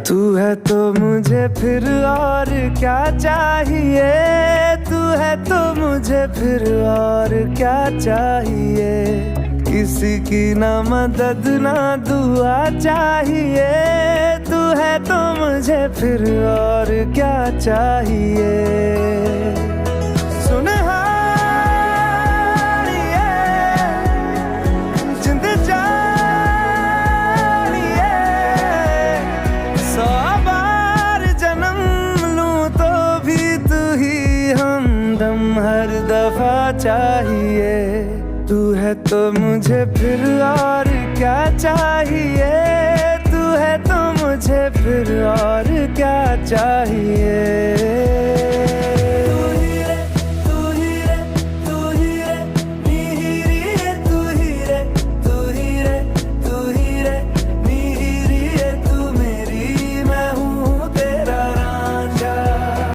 तू है तो मुझे फिर और क्या चाहिए, तू है तो मुझे फिर और क्या चाहिए। किसी की ना मदद ना दुआ चाहिए, तू है तो मुझे फिर और क्या चाहिए। हर दफा चाहिए, तू है तो मुझे फिर और क्या चाहिए, तू है तो मुझे फिर और क्या चाहिए।